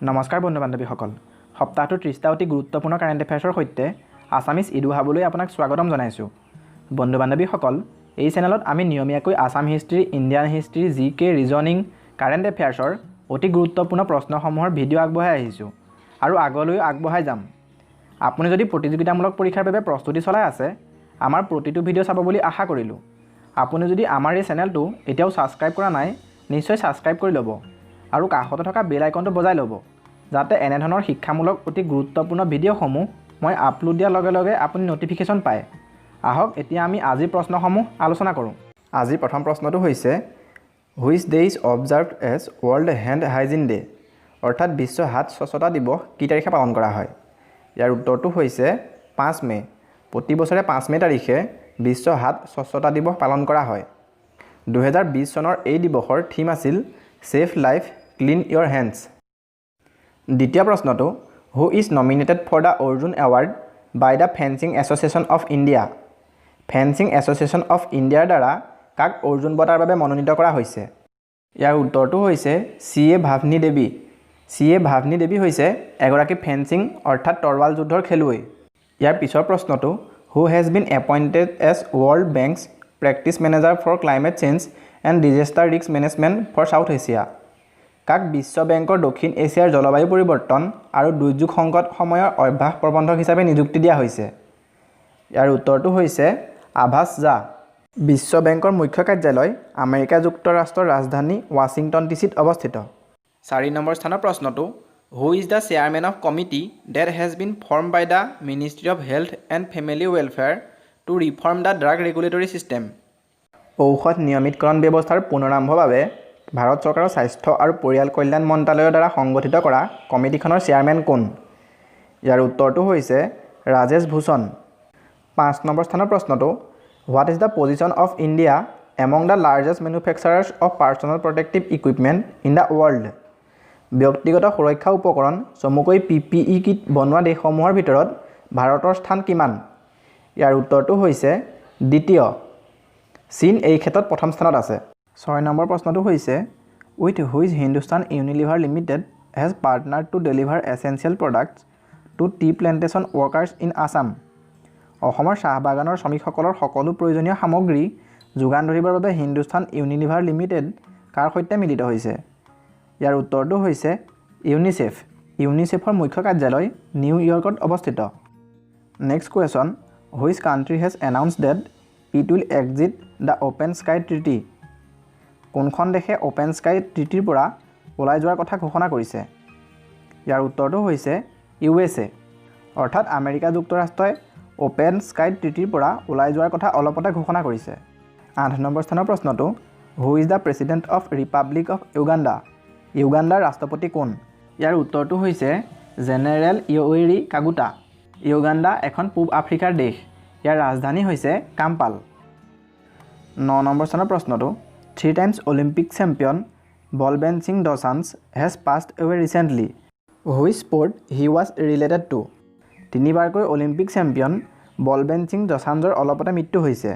নমস্কাৰ বন্ধু বান্ধৱীসকল সপ্তাহটোৰ 30টা অতি গুৰুত্বপূৰ্ণ কাৰেণ্ট এফেয়াৰ্ছৰ সৈতে আছামিজ ইডুহাবলৈ আপোনাক স্বাগতম জনাইছোঁ বন্ধু বান্ধৱীসকল এই চেনেলত আমি নিয়মীয়াকৈ আসাম হিষ্ট্ৰী ইণ্ডিয়ান হিষ্ট্ৰী জিকে ৰিজনিং কাৰেণ্ট এফেয়াৰ্ছৰ অতি গুৰুত্বপূৰ্ণ প্ৰশ্নসমূহৰ ভিডিঅ' আগবঢ়াই আহিছোঁ আৰু আগলৈও আগবঢ়াই যাম আপুনি যদি প্ৰতিযোগিতামূলক পৰীক্ষাৰ বাবে প্ৰস্তুতি চলাই আছে আমাৰ প্ৰতিটো ভিডিঅ' চাব বুলি আশা কৰিলোঁ আপুনি যদি আমাৰ এই চেনেলটো এতিয়াও ছাবস্ক্ৰাইব কৰা নাই নিশ্চয় ছাবস্ক্ৰাইব কৰি ল'ব আৰু কাষতে থকা বেল আইকনটো বজাই ল'ব যাতে এনেধৰণৰ শিক্ষামূলক অতি গুৰুত্বপূৰ্ণ ভিডিঅ'সমূহ মই আপলোড দিয়াৰ লগে লগে আপুনি নটিফিকেশ্যন পায় আহক এতিয়া আমি আজিৰ প্ৰশ্নসমূহ আলোচনা কৰোঁ আজিৰ প্ৰথম প্ৰশ্নটো হৈছে which day is observed as World Hand Hygiene Day অৰ্থাৎ বিশ্ব হাত স্বচ্ছতা দিৱস কি তাৰিখে পালন কৰা হয় ইয়াৰ উত্তৰটো হৈছে 5 মে প্ৰতি বছৰে 5 মে তাৰিখে বিশ্ব হাত স্বচ্ছতা দিৱস পালন কৰা হয় 2020 চনৰ এই দিৱসৰ থিম আছিল save life clean your hands দ্বিতীয় প্ৰশ্নটো who is nominated for the Arjuna award by the fencing association of India fencing association of ইণ্ডিয়াৰ দ্বাৰা কাক অৰ্জুন বঁটাৰ বাবে মনোনীত কৰা হৈছে ইয়াৰ উত্তৰটো হৈছে CA ভাৱনী দেৱী CA ভাৱনী দেৱী হৈছে এগৰাকী ফেন্সিং অৰ্থাৎ তৰোৱাল যুদ্ধৰ খেলুৱৈ ইয়াৰ পিছৰ প্ৰশ্নটো who has been appointed as World Bank's practice manager for climate change and disaster risk management for South Asia কাক বিশ্ব বেংকৰ দক্ষিণ এছিয়াৰ জলবায়ু পৰিৱৰ্তন আৰু দুৰ্যোগ সংকট সময়ৰ অভ্যাস প্ৰবন্ধক হিচাপে নিযুক্তি দিয়া হৈছে ইয়াৰ উত্তৰটো হৈছে আভাস জা বিশ্ব বেংকৰ মুখ্য কাৰ্যালয় আমেৰিকা যুক্তৰাষ্ট্ৰৰ ৰাজধানী ৱাশ্বিংটন ডিচিত অৱস্থিত 4 নম্বৰ স্থানৰ প্ৰশ্নটো who is the chairman of committee that has been form by the Ministry of Health and Family Welfare to reform the drug regulatory system ঔষধ নিয়মিতকৰণ ব্যৱস্থাৰ পুনৰাৰম্ভৰ বাবে ভাৰত চৰকাৰৰ স্বাস্থ্য আৰু পৰিয়াল কল্যাণ মন্ত্ৰালয়ৰ দ্বাৰা সংগঠিত কৰা কমিটিখনৰ চেয়াৰমেন কোন ইয়াৰ উত্তৰটো হৈছে ৰাজেশ ভূষণ 5 নম্বৰ স্থানৰ প্ৰশ্নটো what is the position of India among the largest manufacturers of personal protective equipment in the world ব্যক্তিগত সুৰক্ষা উপকৰণ চমুকৈ PPE কিট বনোৱা দেশসমূহৰ ভিতৰত ভাৰতৰ স্থান কিমান ইয়াৰ উত্তৰটো হৈছে দ্বিতীয় চীন এই ক্ষেত্ৰত প্ৰথম স্থানত আছে 6 নম্বৰ প্ৰশ্নটো হৈছে with which Hindustan Unilever Limited has partner to deliver essential products to tea plantation workers in Assam অসমৰ চাহ বাগানৰ শ্ৰমিকসকলৰ সকলো প্ৰয়োজনীয় সামগ্ৰী যোগান ধৰিবৰ বাবে হিন্দুস্তান ইউনিলিভাৰ লিমিটেড কাৰ সৈতে মিলিত হৈছে ইয়াৰ উত্তৰটো হৈছে ইউনিচেফৰ মুখ্য কাৰ্যালয় নিউয়ৰ্কত অৱস্থিত next question which country has announced that it will exit the open sky treaty কোনখন দেশে অ'পেন স্কাই ট্ৰিটিৰ পৰা ওলাই যোৱাৰ কথা ঘোষণা কৰিছে ইয়াৰ উত্তৰটো হৈছে USA অৰ্থাৎ আমেৰিকা যুক্তৰাষ্ট্ৰই অ'পেন স্কাই ট্ৰিটিৰ পৰা ওলাই যোৱাৰ কথা অলপতে ঘোষণা কৰিছে 8 নম্বৰ স্থানৰ প্ৰশ্নটো who is the president of republic of ইউগাণ্ডাৰ ৰাষ্ট্ৰপতি কোন ইয়াৰ উত্তৰটো হৈছে জেনেৰেল ইয়ৱেৰী কাগুটা ইউগাণ্ডা এখন পূব আফ্ৰিকাৰ দেশ ইয়াৰ ৰাজধানী হৈছে কাম্পাল 9 নম্বৰ স্থানৰ প্ৰশ্নটো 3 times Olympic champion Balbir Singh Dosanjh has passed away recently which sport he was related to 3বাৰকৈ অলিম্পিক চেম্পিয়ন বলবেন সিং দচাঞ্জৰ অলপতে মৃত্যু হৈছে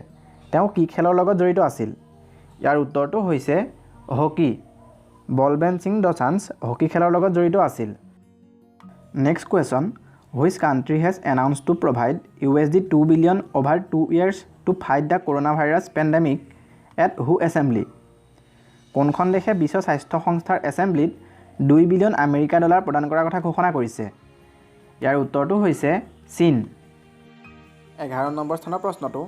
তেওঁ কি খেলৰ লগত জড়িত আছিল ইয়াৰ উত্তৰটো হৈছে হকী বলবেন সিং দচাঞ্জ হকী খেলৰ লগত জড়িত আছিল next question which country has announce two provide $2 billion over 2 years to fight the corona virus pandemic at who assembly কোনখন দেশে বিশ্ব স্বাস্থ্য সংস্থাৰ এছেম্বলিত $2 বিলিয়ন আমেৰিকা ডলাৰ প্ৰদান কৰাৰ কথা ঘোষণা কৰিছে ইয়াৰ উত্তৰটো হৈছে চীন 11 নম্বৰ স্থানৰ প্ৰশ্নটো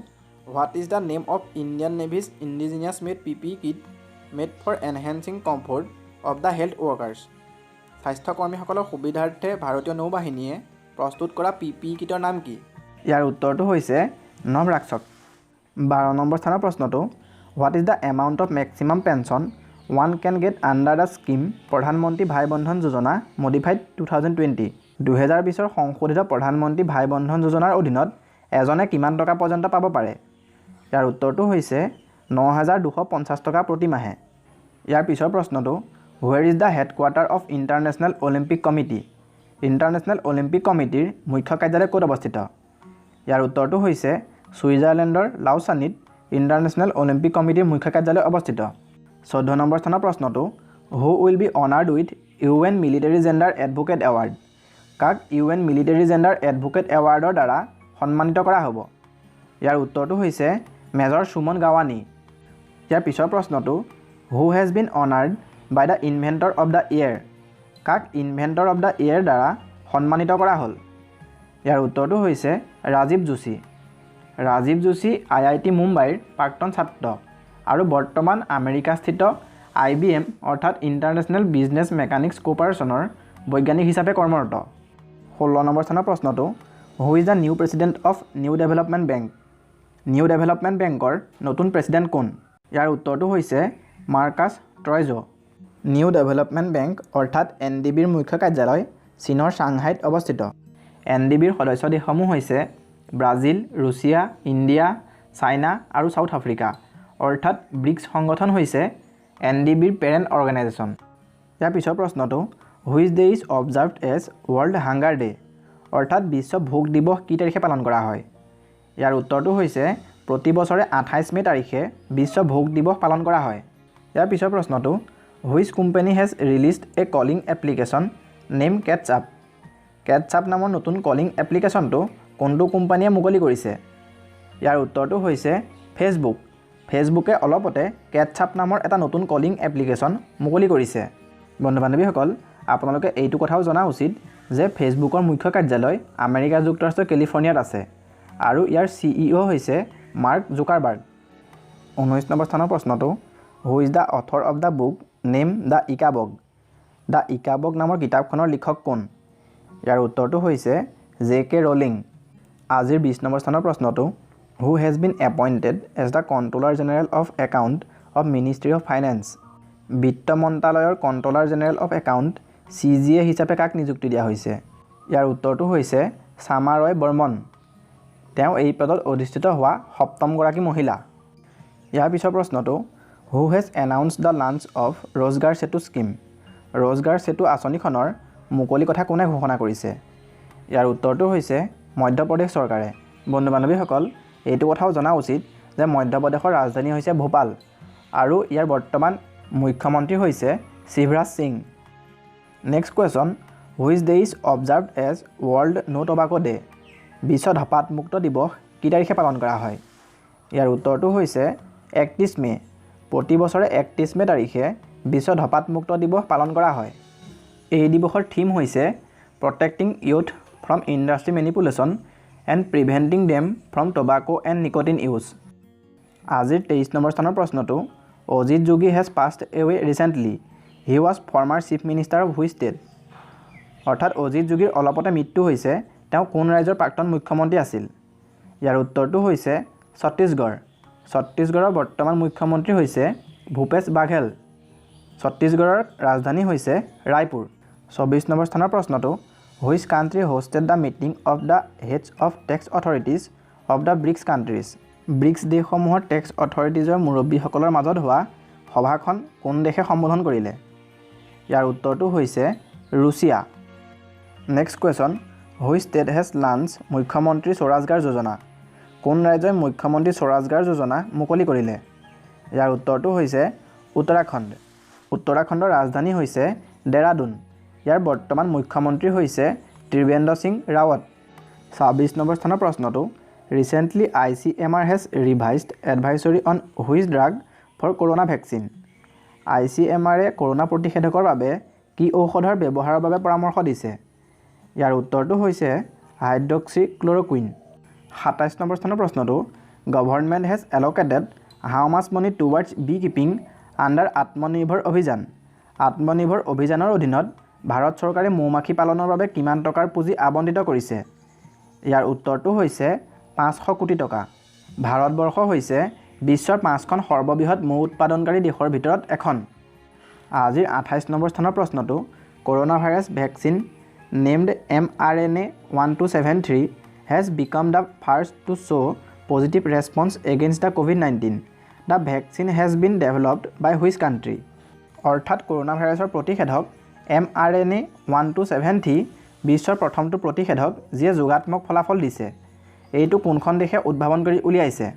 what is the name of Indian Navy's indigenous made PPE kit made for enhancing comfort of the health workers স্বাস্থ্যকৰ্মীসকলৰ সুবিধাৰ্থে ভাৰতীয় নৌবাহিনীয়ে প্ৰস্তুত কৰা PPE কিটৰ নাম কি ইয়াৰ উত্তৰটো হৈছে নভৰাক্ষক 12 নম্বৰ স্থানৰ প্ৰশ্নটো what is the amount of maximum pension one can get under the scheme প্ৰধানমন্ত্ৰী ভাই বন্ধন যোজনা মডিফাইড 2020 2020ৰ সংশোধিত প্ৰধানমন্ত্ৰী ভাই বন্ধন যোজনাৰ অধীনত এজনে কিমান টকা পৰ্যন্ত পাব পাৰে ইয়াৰ উত্তৰটো হৈছে 9,250 টকা প্ৰতি মাহে ইয়াৰ পিছৰ প্ৰশ্নটো where is the headquarter of international Olympic committee international Olympic কমিটিৰ মুখ্য কাৰ্যালয় ক'ত অৱস্থিত ইয়াৰ উত্তৰটো হৈছে ছুইজাৰলেণ্ডৰ লাউচানিত ইণ্টাৰনেশ্যনেল অলিম্পিক কমিটিৰ মুখ্য কাৰ্যালয় অৱস্থিত 14 নম্বৰ স্থানৰ প্ৰশ্নটো who will be honoured with UN military gender advocate award? কাক UN মিলিটাৰী জেণ্ডাৰ এডভোকেট এৱাৰ্ডৰ দ্বাৰা সন্মানিত কৰা হ'ব? ইয়াৰ উত্তৰটো হৈছে মেজৰ সুমন গাৱানী। ইয়াৰ পিছৰ প্ৰশ্নটো who has been honoured by the inventor of the year? কাক ইনভেণ্টৰ অৱ দ্য ইয়েৰ দ্বাৰা সন্মানিত কৰা হ'ল? ইয়াৰ উত্তৰটো হৈছে ৰাজীৱ যোশী। ৰাজীৱ যোশী IIT মুম্বাইৰ প্ৰাক্তন ছাত্ৰ আৰু বৰ্তমান আমেৰিকাস্থিত IBM অৰ্থাৎ ইণ্টাৰনেশ্যনেল বিজনেছ মেকানিক্স কৰ্পৰেশ্যনৰ বৈজ্ঞানিক হিচাপে কৰ্মৰত। 16 নম্বৰ স্থানৰ প্ৰশ্নটো who is the new president of new development bank? New development বেংকৰ নতুন প্ৰেছিডেণ্ট কোন? ইয়াৰ উত্তৰটো হৈছে মাৰ্কাছ ট্ৰইজো। নিউ ডেভেলপমেণ্ট বেংক অৰ্থাৎ NDBৰ মুখ্য কাৰ্যালয় চীনৰ চাংহাইত অৱস্থিত। NDBৰ সদস্য দেশসমূহ হৈছে ব্ৰাজিল, ৰুছিয়া, ইণ্ডিয়া, চাইনা আৰু ছাউথ আফ্ৰিকা অৰ্থাৎ ব্ৰিক্স সংগঠন হৈছে NDBৰ পেৰেণ্ট অৰ্গেনাইজেশ্যন। ইয়াৰ পিছৰ প্ৰশ্নটো which day is observed as World Hunger Day? অৰ্থাৎ বিশ্ব ভোক দিৱস কি তাৰিখে পালন কৰা হয়? ইয়াৰ উত্তৰটো হৈছে প্ৰতি বছৰে 28 মে' তাৰিখে বিশ্ব ভোক দিৱস পালন কৰা হয়। ইয়াৰ পিছৰ প্ৰশ্নটো which company has released a calling application name CatchUp? CatchUp নামৰ নতুন কলিং এপ্লিকেশ্যনটো কোনটো কোম্পানীয়ে মুকলি কৰিছে? ইয়াৰ উত্তৰটো হৈছে ফেচবুক। ফেচবুকে অলপতে কেটছআপ নামৰ এটা নতুন কলিং এপ্লিকেশ্যন মুকলি কৰিছে। বন্ধু বান্ধৱীসকল, আপোনালোকে এইটো কথাও জনা উচিত যে ফেচবুকৰ মুখ্য কাৰ্যালয় আমেৰিকা যুক্তৰাষ্ট্ৰৰ কেলিফৰ্ণিয়াত আছে আৰু ইয়াৰ CEO হৈছে মাৰ্ক জুকাৰবাৰ্গ। 19 নম্বৰ স্থানৰ প্ৰশ্নটো who is the author of the book name the Ickabog? The Ickabog নামৰ কিতাপখনৰ লিখক কোন? ইয়াৰ উত্তৰটো হৈছে JK ৰলিং। আজিৰ 20 নম্বৰ স্থানৰ প্ৰশ্নটো who has been appointed as the Controller General of Account of Ministry of Finance? বিত্ত মন্ত্ৰালয়ৰ Controller General of Account CGA হিচাপে কাক নিযুক্তি দিয়া হৈছে? ইয়াৰ উত্তৰটো হৈছে শামা ৰয় বৰ্মন। তেওঁ এই পদত অধিষ্ঠিত হোৱা 7মগৰাকী মহিলা। ইয়াৰ পিছৰ প্ৰশ্নটো who has announced the launch of Rozgar Setu scheme? ৰোজগাৰ সেতু আঁচনিখনৰ মুকলি কথা কোনে ঘোষণা কৰিছে? ইয়াৰ উত্তৰটো হৈছে মধ্যপ্ৰদেশ চৰকাৰে। বন্ধু বান্ধৱীসকল, এইটো কথাও জনা উচিত যে মধ্যপ্ৰদেশৰ ৰাজধানী হৈছে ভোপাল আৰু ইয়াৰ বৰ্তমান মুখ্যমন্ত্ৰী হৈছে Shivraj Singh. Next question which day is observed as world no tobacco day? বিশ্ব ধঁপাতমুক্ত দিৱস কি তাৰিখে পালন কৰা হয়? ইয়াৰ উত্তৰটো হৈছে 31 মে'। প্ৰতি বছৰে 31 মে' তাৰিখে বিশ্ব ধঁপাতমুক্ত দিৱস পালন কৰা হয়। এই দিৱসৰ থিম হৈছে protecting youth from industry manipulation and preventing them from tobacco and nicotine use. আজিৰ 23 নম্বৰ স্থানৰ প্ৰশ্নটো Ajit Jogi has passed away recently. He was former chief minister of which state? অৰ্থাৎ অজিত যোগীৰ অলপতে মৃত্যু হৈছে। তেওঁ কোন ৰাজ্যৰ প্ৰাক্তন মুখ্যমন্ত্ৰী আছিল? ইয়াৰ উত্তৰটো হৈছে ছত্তীশগড়। ছত্তীশগড়ৰ বৰ্তমান মুখ্যমন্ত্ৰী হৈছে ভূপেশ বাঘেল। ছত্তীশগড়ৰ ৰাজধানী হৈছে ৰায়পুৰ। 24 নম্বৰ স্থানৰ প্ৰশ্নটো which country hosted the meeting of the heads of tax authorities of the BRICS countries? BRICS দেশসমূহৰ টেক্স অথৰিটিজৰ মুৰব্বীসকলৰ মাজত হোৱা সভাখন কোন দেশে সম্বোধন কৰিলে? ইয়াৰ উত্তৰটো হৈছে Russia. Next question which state has launch মুখ্যমন্ত্ৰী স্বৰাজগাৰ যোজনা? কোন ৰাজ্যই মুখ্যমন্ত্ৰী স্বৰাজগাৰ যোজনা মুকলি কৰিলে? ইয়াৰ উত্তৰটো হৈছে উত্তৰাখণ্ড। উত্তৰাখণ্ডৰ ৰাজধানী হৈছে ডেৰাডুন। ইয়াৰ বৰ্তমান মুখ্যমন্ত্ৰী হৈছে ত্ৰিবেন্দ্ৰ সিং ৰাৱত। 26 নম্বৰ স্থানৰ প্ৰশ্নটো recently ICMR has revised advisory on which drug for corona vaccine? ICMRে কৰোণা প্ৰতিষেধকৰ বাবে কি ঔষধৰ ব্যৱহাৰৰ বাবে পৰামৰ্শ দিছে? ইয়াৰ উত্তৰটো হৈছে হাইড্ৰক্সিক্লৰকুইন। 27 নম্বৰ স্থানৰ প্ৰশ্নটো government has allocated how much money towards be keeping under Atmanirbhar Abhiyan? আত্মনিৰ্ভৰ অভিযানৰ অধীনত ভাৰত চৰকাৰে মৌমাখি পালনৰ বাবে কিমান টকাৰ পুঁজি আবণ্টিত কৰিছে? ইয়াৰ উত্তৰটো হৈছে 500 কোটি টকা। ভাৰতবৰ্ষ হৈছে বিশ্বৰ 5খন সৰ্ববৃহৎ মৌ উৎপাদনকাৰী দেশৰ ভিতৰত এখন। আজিৰ 28 নম্বৰ স্থানৰ প্ৰশ্নটো corona virus vaccine named mRNA-1273 has become the first to show positive response against the COVID-19. The vaccine has been developed by which country? অৰ্থাৎ কৰোণা ভাইৰাছৰ প্ৰতিষেধক mRNA-1273 বিশ্বৰ প্ৰথমটো প্ৰতিষেধক যিয়ে যোগাত্মক ফলাফল দিছে। এইটো কোনখন দেশে উদ্ভাৱন কৰি উলিয়াইছে?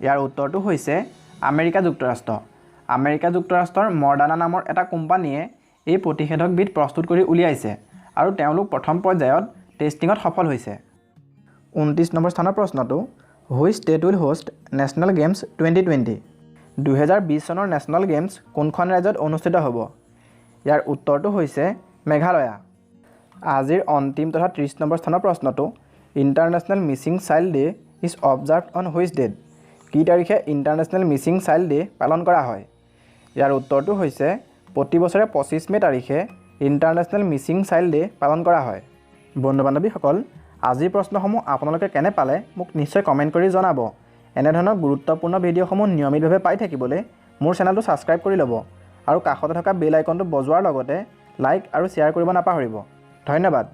ইয়াৰ উত্তৰটো হৈছে আমেৰিকা যুক্তৰাষ্ট্ৰ। আমেৰিকা যুক্তৰাষ্ট্ৰৰ মডাৰ্না নামৰ এটা কোম্পানীয়ে এই প্ৰতিষেধকবিধ প্ৰস্তুত কৰি উলিয়াইছে আৰু তেওঁলোক প্ৰথম পৰ্যায়ত টেষ্টিঙত সফল হৈছে। 29 নম্বৰ স্থানৰ প্ৰশ্নটো, which state will host national games 2020? 2020 চনৰ নেশ্যনেল গেমছ কোনখন ৰাজ্যত অনুষ্ঠিত হ'ব? ইয়াৰ উত্তৰটো হৈছে মেঘালয়া। আজিৰ অন্তিম তথা 30 নম্বৰ স্থানৰ প্ৰশ্নটো, International Missing Child Day is observed on which date? কি তাৰিখে ইণ্টাৰনেশ্যনেল মিছিং চাইল্ড ডে পালন কৰা হয়? ইয়াৰ উত্তৰটো হৈছে প্ৰতি বছৰে 25 মে' তাৰিখে ইণ্টাৰনেশ্যনেল মিছিং চাইল্ড ডে পালন কৰা হয়। বন্ধু বান্ধৱীসকল, আজিৰ প্ৰশ্নসমূহ আপোনালোকে কেনে পালে মোক নিশ্চয় কমেণ্ট কৰি জনাব। এনেধৰণৰ গুৰুত্বপূৰ্ণ ভিডিঅ'সমূহ নিয়মিতভাৱে পাই থাকিবলৈ মোৰ চেনেলটো ছাবস্ক্ৰাইব কৰি ল'ব আৰু কাষতে থকা বেল আইকনটো বজোৱাৰ লগতে লাইক আৰু শ্বেয়াৰ কৰিব নাপাহৰিব। ধন্যবাদ।